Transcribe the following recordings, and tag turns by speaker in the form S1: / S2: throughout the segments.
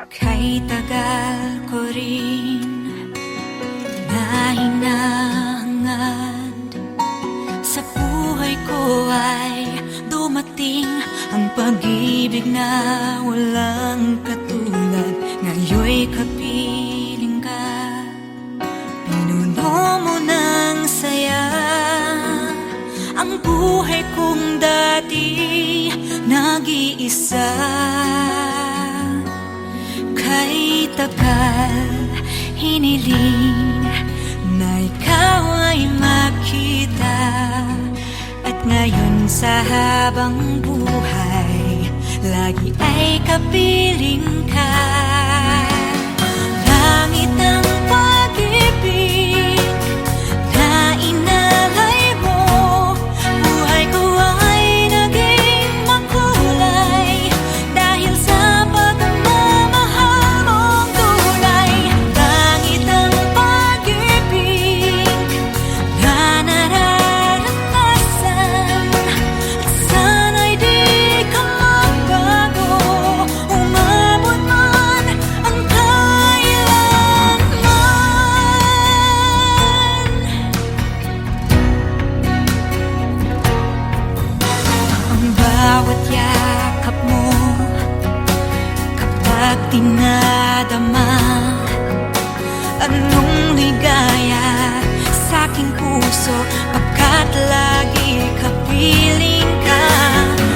S1: Kay tagal ko rin na hinahangad, sa buhay ko ay dumating ang pag-ibig na walang katulad. Ngayon'y kapiling ka, pinuno mo ng saya ang buhay kong dati nag-iisa. Kay tagal hiniling na ikaw ay makita, at ngayon sa habang buhay lagi ay kapiling ka. Langit ang pag-ibig na inalay mo, buhay ko ay naging makulay dahil sa pagmamahal mong tunay. Langit ang pag-ibig na nararanasan, at sana'y di ka magbago, umabot man ang kailanman. Ang bawat yakap mo kapag tinadama, anong ligaya sa'king puso pagkat lagi kapiling ka.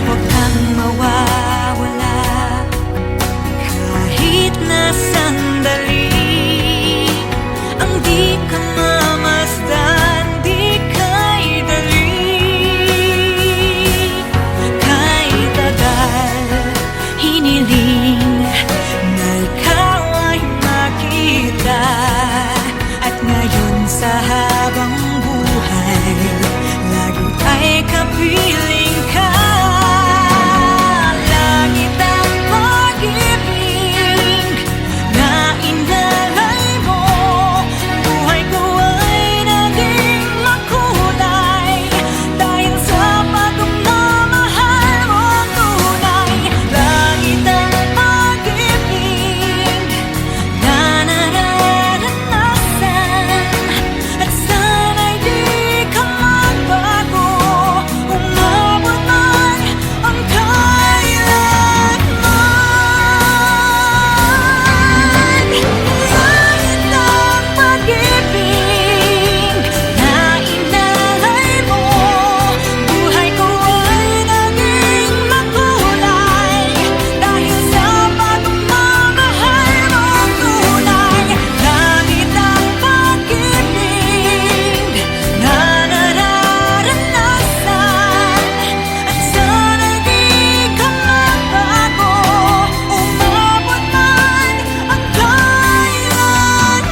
S1: Huwag kang mawawala kahit na sandali, ang di ka mamasdan, di ka'y dali. Kay tagal hiniling na ikaw ay makita, at ngayon sa habang buhay lagi ay kapiling ka. Langit ang pag-ibig na inalay mo, buhay ko ay naging makulay dahil sa pagmamahal mong tunay. Langit ang pag-ibig na nararanasan, at sana'y di ka magbago, umabot man ang kailanman. Langit ang pag-ibig na inalay mo, buhay ko ay naging makulay dahil sa pagmamahal mong tunay. Langit ang pag-ibig na nararanasan, at sana'y di ka magbago, umabot man ang kailanman.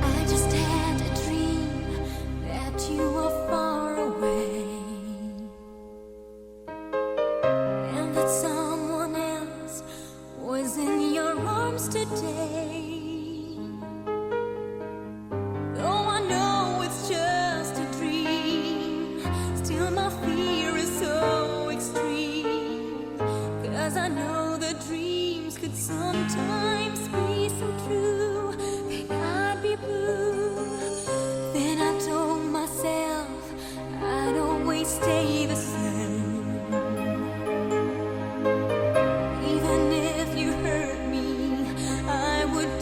S1: I just had a dream that you were far away, and that someone else was in your arms today. Though I know it's just a dream, still my fear is so extreme, 'cause I know that dreams could sometimes be so true.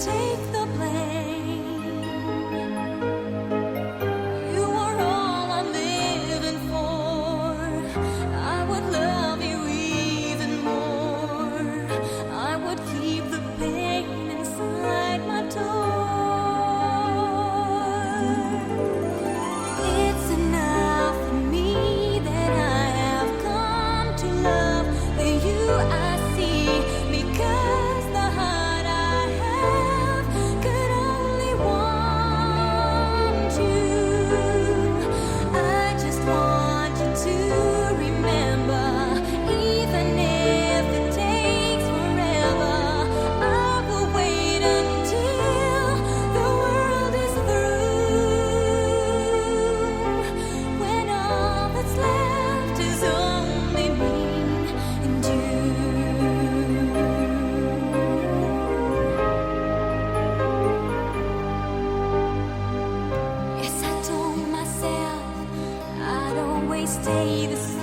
S1: take the blame. You are all I'm living for. I would love you even more. I would keep the pain inside my door. It's enough for me that I have come to love the you I see, because the heart I have could only want you. I just want you to remember, even if it takes forever, I will wait until the world is through. When all that's left is only me and you. Yes, I told myself I'd always stay the same.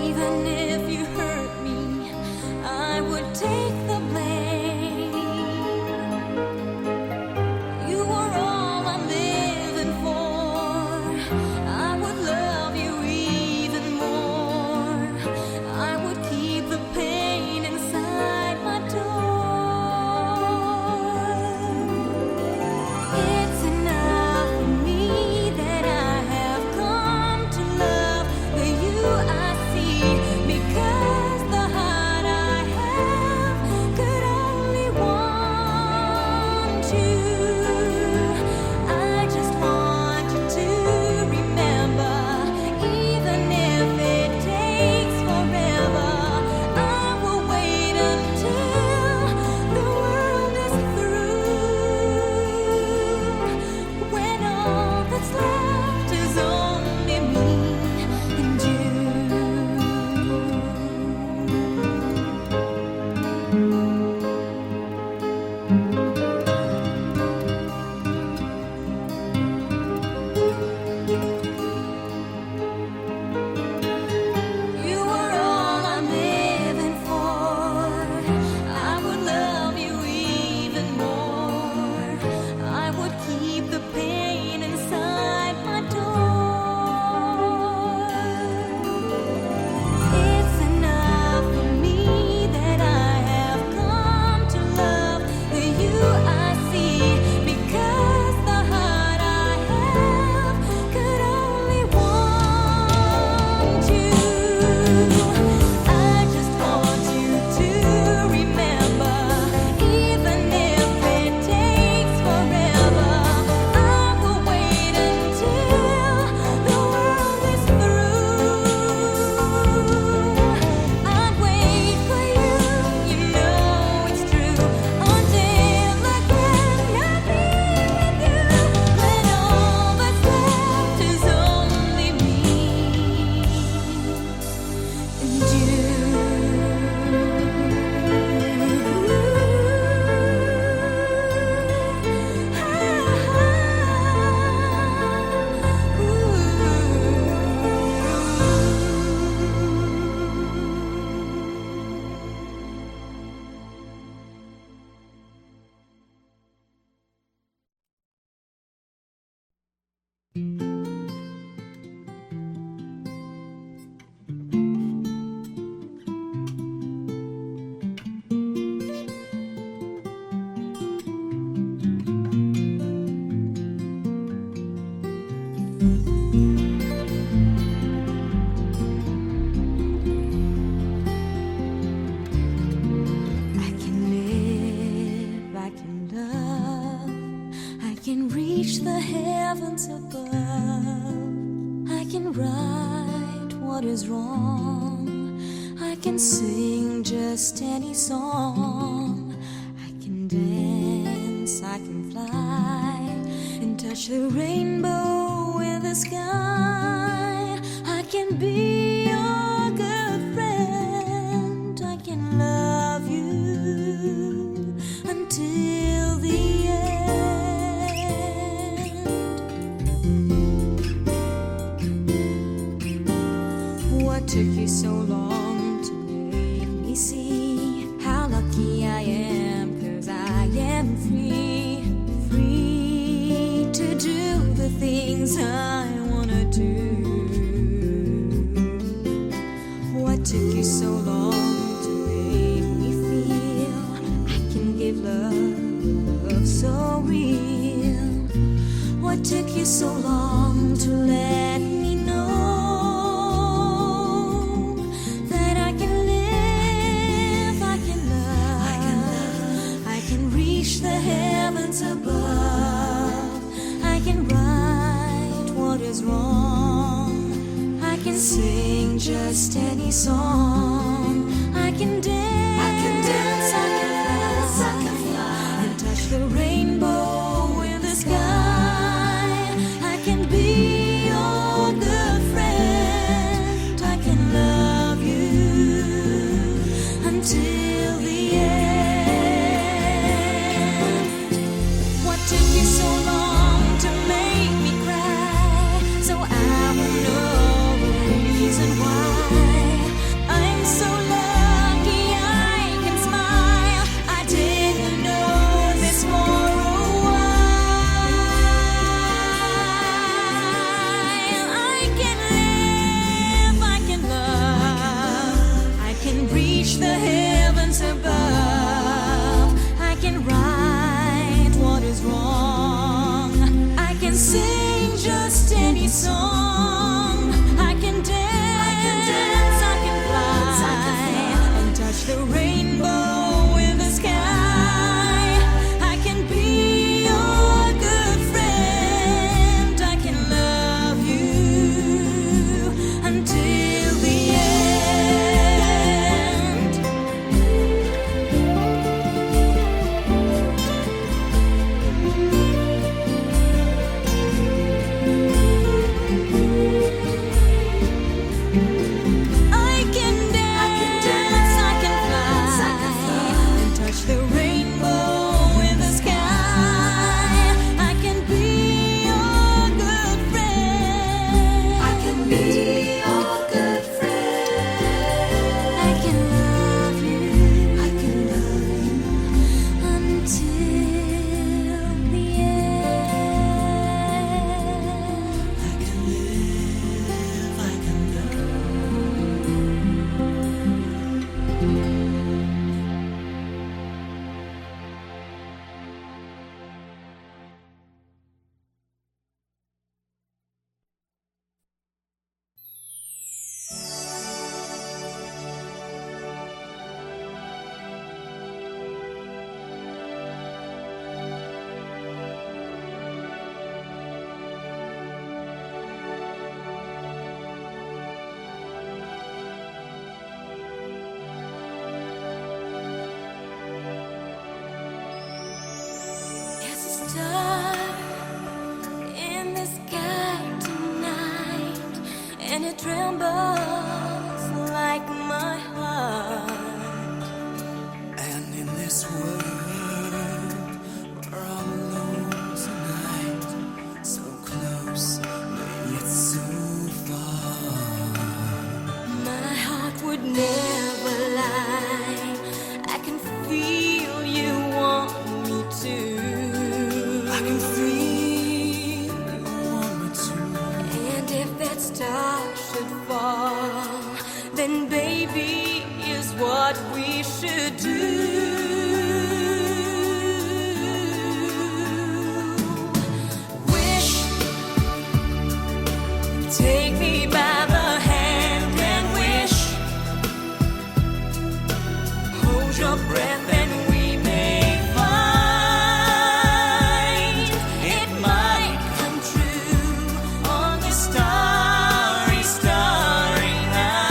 S1: Even if you hurt me, I would take the blame. You are all I'm living for. I would love you even more. I would keep the pain inside my door. It's enough for me that I have come to love the you I see, because the heart I have could only want you. I just want you to remember, even if it takes forever, I will wait until the world is through. When all that's left is only me and you. You are all I'm living for. I would love you even more. I would keep the pain inside my door. It's enough for me that I have come to love the you I see, because the heart I have could only want you. I just want you to remember, even if it takes forever, I will wait until the world is through. I'd wait for you, you know it's true, until I cannot be with you. When all that's left is only me and you. I can live, I can love, I can reach the heavens above. I can right what is wrong. I can sing just any song. I can dance, I can fly, and touch the rainbow in the sky. I can be your good friend. I can love you until the end. What took you so long to make me see how lucky so long to let me know that I can live, I can love, I can reach the heavens above, I can right what is wrong, I can sing just any song, I can dance, I can dance, I can fly, and touch the rainbow in the sky. I can be your good friend, I can love you until the end. What took you so long to make me cry? So I will know the reason why. I'm so lucky I can smile. I didn't know this for a while. I can live, I can love, I can reach the heavens above, I can right what is wrong, I can sing just any song, I can dance, I can fly, and touch the rainbow in the sky. I can be your good friend, I can love you until the end. I can dance, I can fly, and touch the rainbow in the sky. I can be your good friend, I can be your good friend, I can love you, I can love you until the end. I can live, I can love. There's a star in the sky tonight, and it trembles like my heart.
S2: And in this world, we're all alone tonight, so close, but yet so far.
S1: My heart would never lie. I can feel you want me to.
S2: I can feel you want me to.
S1: And if that star should fall, then baby is what we should do. Wish, take me by the hand and wish. Hold your breath and we may find it might come true on this starry, starry night.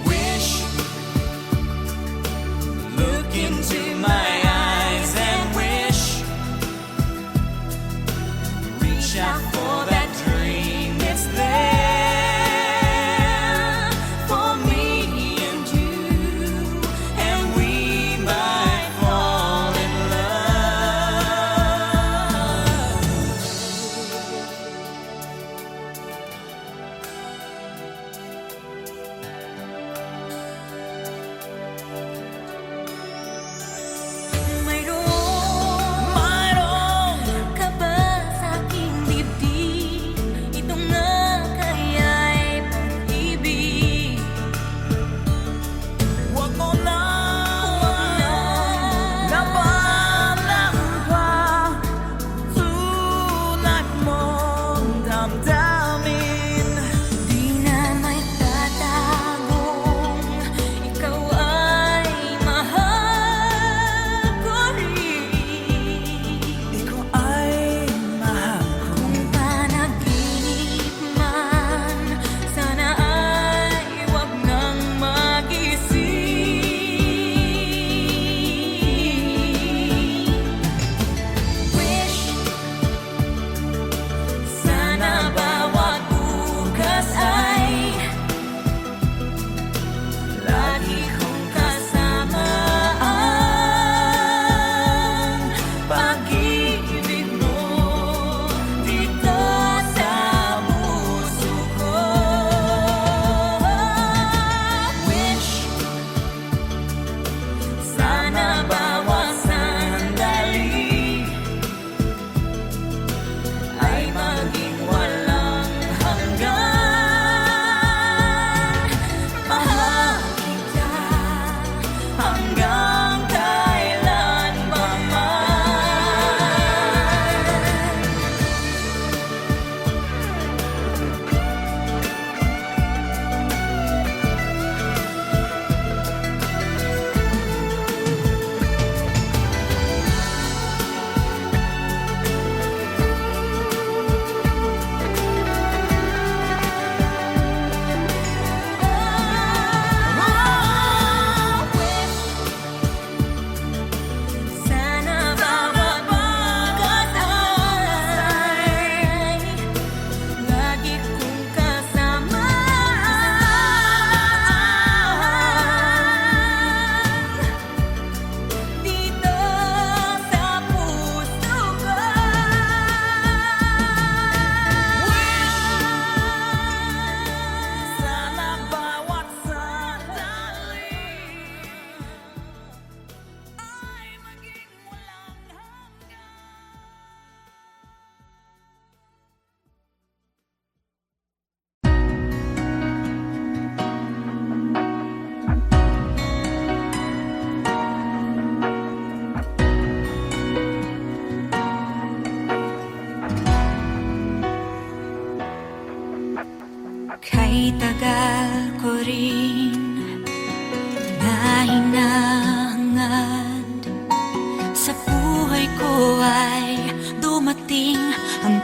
S1: Wish,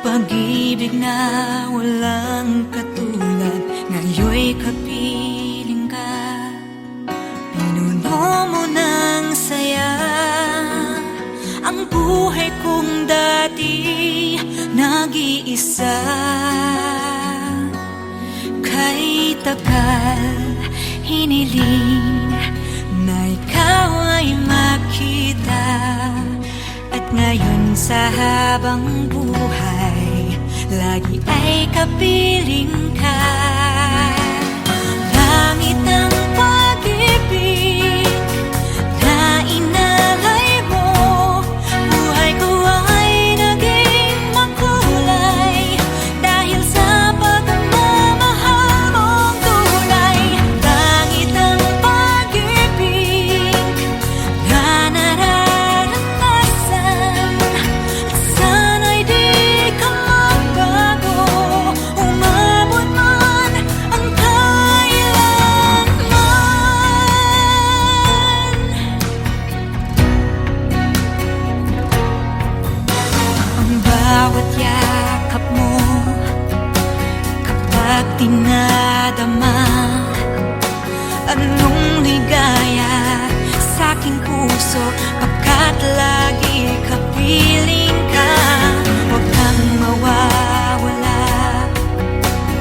S1: Pag-ibig na walang katulad, ngayon'y kapiling ka. Pinuno mo ng saya ang buhay kong dati nag-iisa. Kay tagal hiniling na ikaw ay makita, at ngayon sa habang buhay lagi ay kapiling ka. Langit ng pag-ibig na inalay mo, buhay ko ay naging makulay dahil sa pagmamahal mong tunay. Langit ng pag-ibig na nararanasan, at sana'y di ka magbago, umabot man ang kailanman. Ang bawat yakap mo kapag tinadama, anong ligaya sa'king puso pagkat lagi kapiling ka. Huwag kang mawawala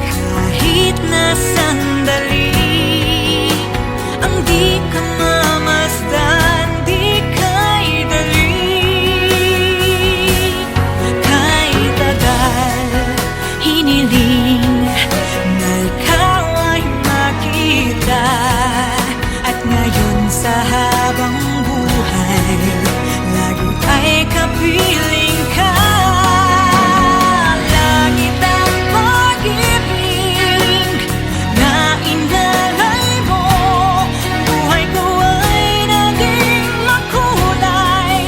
S1: kahit na sandali, ang di ka mamasdan, di ka'y dali. Kay tagal hiniling na ikaw ay makita, at ngayon sa habang buhay lagi ay kapiling ka. Langit ang pag-ibig na inalay mo, buhay ko ay naging makulay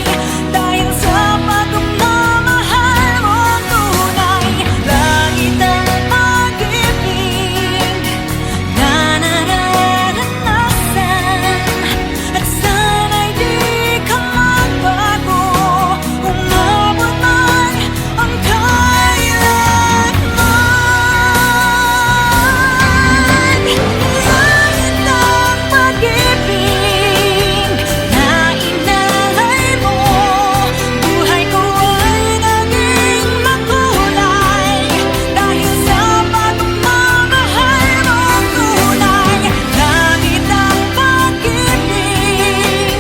S1: dahil sa pagmamahal mo tunay. Langit ang pag-ibig na nararanasan, at sana'y di ka magbago, umabot man ang kailanman. Langit ang pag-ibig na inalay mo, buhay ko ay naging makulay dahil sa pagmamahal mo tunay. Langit ang pag-ibig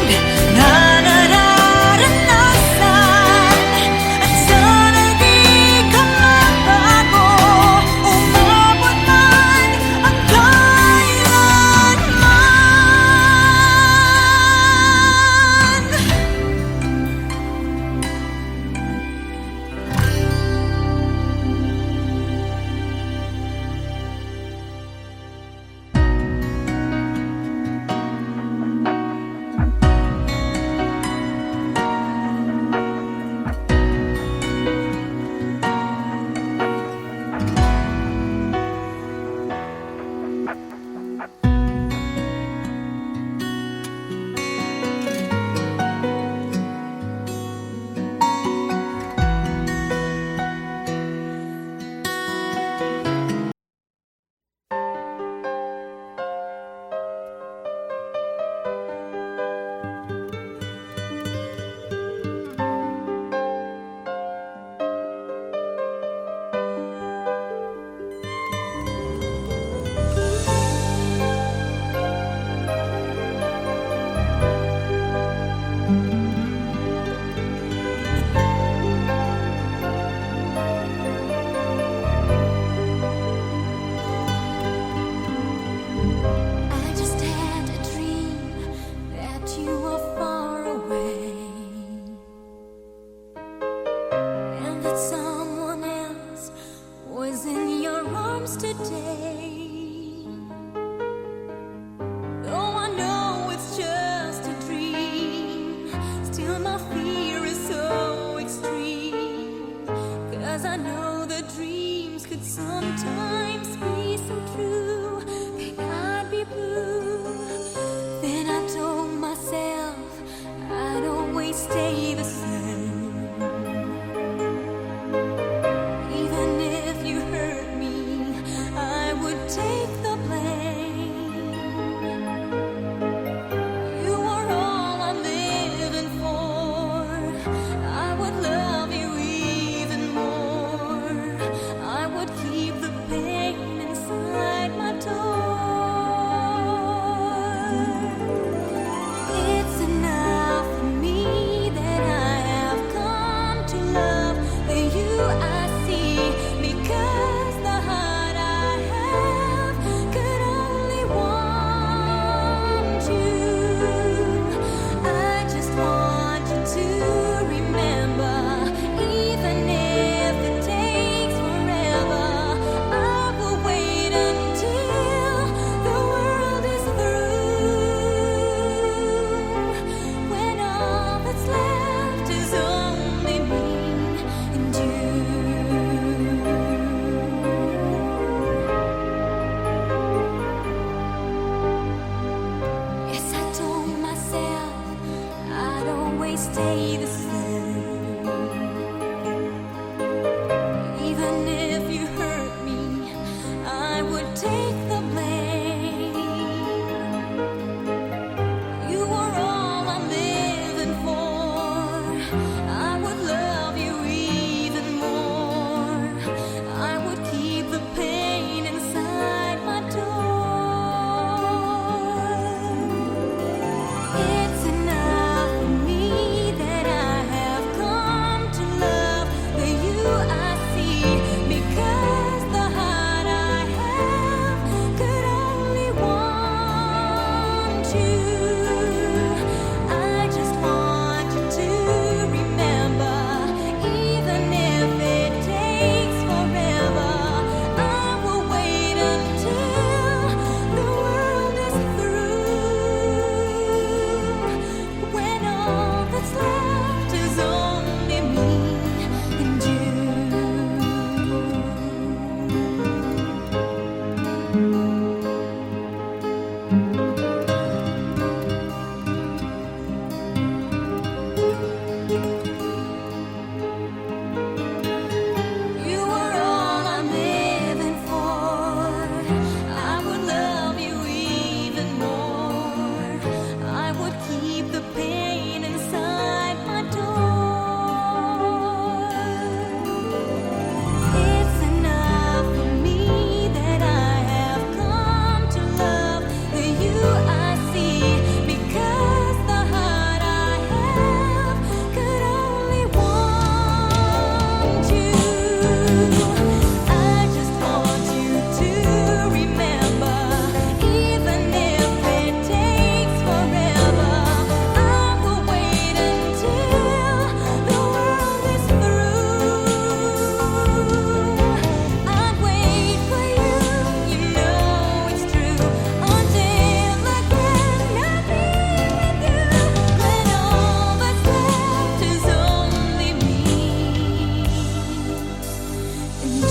S1: na nararanasan, at sana'y di ka magbago, umabot man ang kailanman. I just had a dream that you were far away, and that someone else was in your arms today. Though I know it's just a dream, still my fear is so extreme, 'cause I know the dreams could sometimes be so true, they could be blue. Then I told myself I'd always stay the same. stay the same. Even if you hurt me, I would take the blame. You were all I'm living for. I would love you even more. I would keep the pain inside my door. It's enough for me that I have come to love the you I see, because the heart I have could only want you. I just want you to remember, even if it takes forever, I will wait until the world is through. When all that's left is only me and you. You were all I'm living for. I would love you even more. I would keep the pain inside my door. It's enough for me that I have come to love the you I see, because the heart I have could only want you. I just want you to remember, even if it takes forever, I will wait until the world is through. I'd wait for you, you know it's true, until I cannot be with you. When all that's left is only me and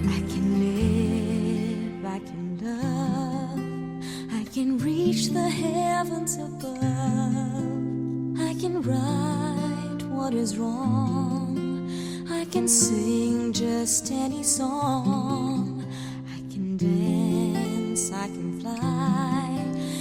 S1: I can live, I can love, I can reach the heavens above. I can right what is wrong. I can sing just any song. I can dance, I can fly,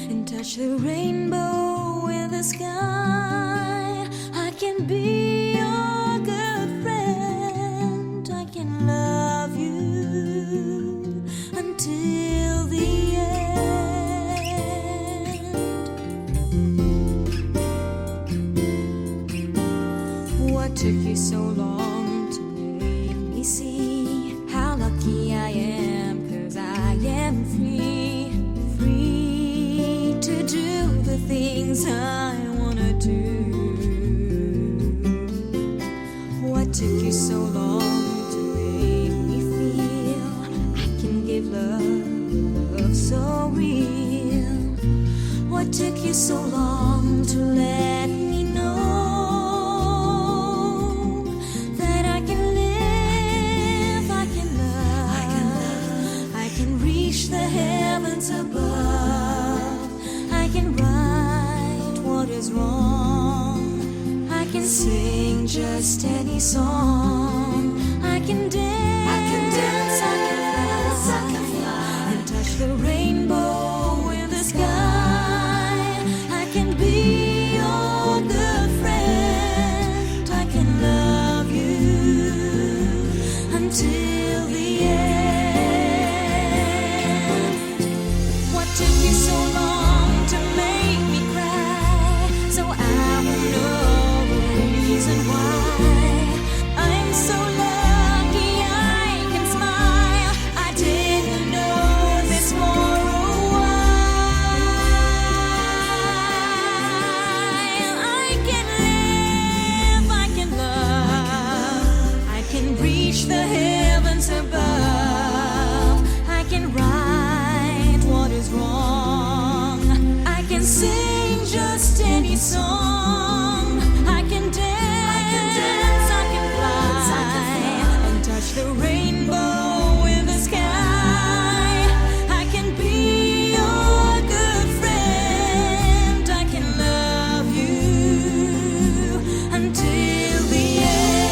S1: and touch the rainbow in the sky. I can be your good friend. I can love you until the end. What took you so long to make me see how lucky I am? 'Cause I am free, free to do the things I wanna do. What took you so long to make me feel I can give love so real? What took you so long to let me know that I can live, I can love, I can reach the heavens above. I can right what is wrong. I can sing just any song. I can dance, I can fly, and touch the rainbow in the sky. I can be your good friend. I can love you until the end. What took you so long to make me cry? reason why I'm so lucky I can smile. I didn't know this for a while. I can live, I can love, I can reach the heavens above. I can right what is wrong. I can sing just any song. I can dance, I can fly, and touch the rainbow in the sky. I can be your good friend. I can love you until the end.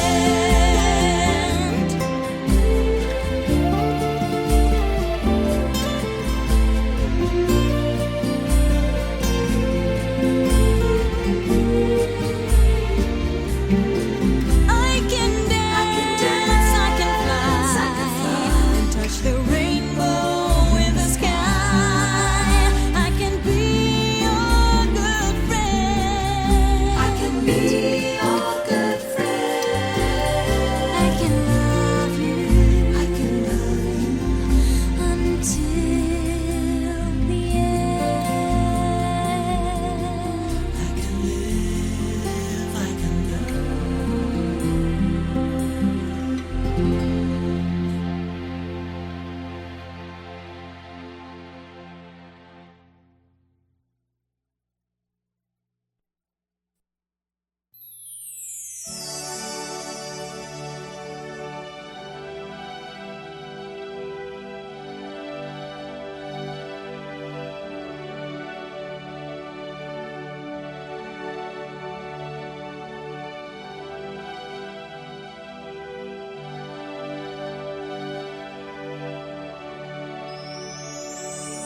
S1: I can dance, I can fly, and touch the rainbow in the sky. I can be your good friend. I can be your good friend. I can love you. I can love you until the end. I can live, I can love.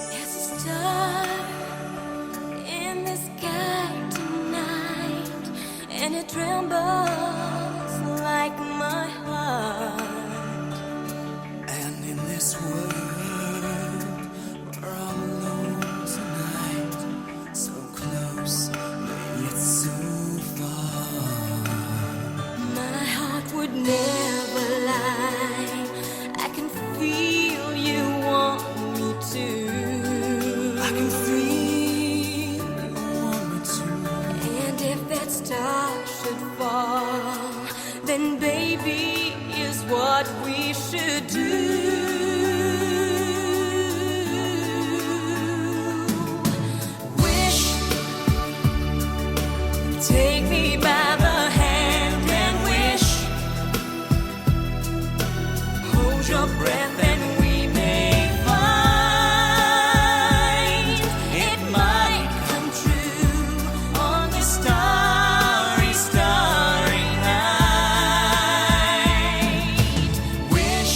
S1: There's a star in the sky tonight, and it trembles like my heart.
S2: And in this world, we're all alone tonight. So close, but yet so far.
S1: My heart would never lie. I can feel you want me to.
S2: I can feel you want me to.
S1: And if that star should fall, then baby is what we should do. Wish, take me by the hand and wish. Hold your breath and we may find it might come true on this starry, starry night. Wish,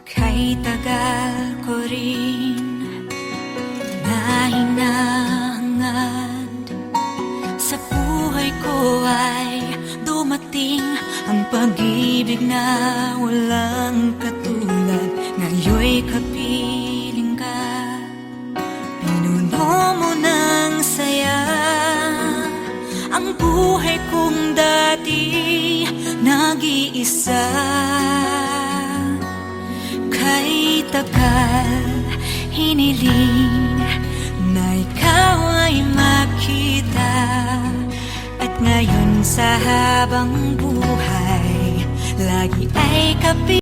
S1: Kay tagal ko rin na hinahangad, sa buhay ko ay dumating ang pag-ibig na walang katulad. Ngayon'y kapiling ka, pinuno mo ng saya ang buhay kong dati nag-iisa. Kay tagal hiniling na ikaw ay makita, at ngayon sa habang buhay lagi ay kapiling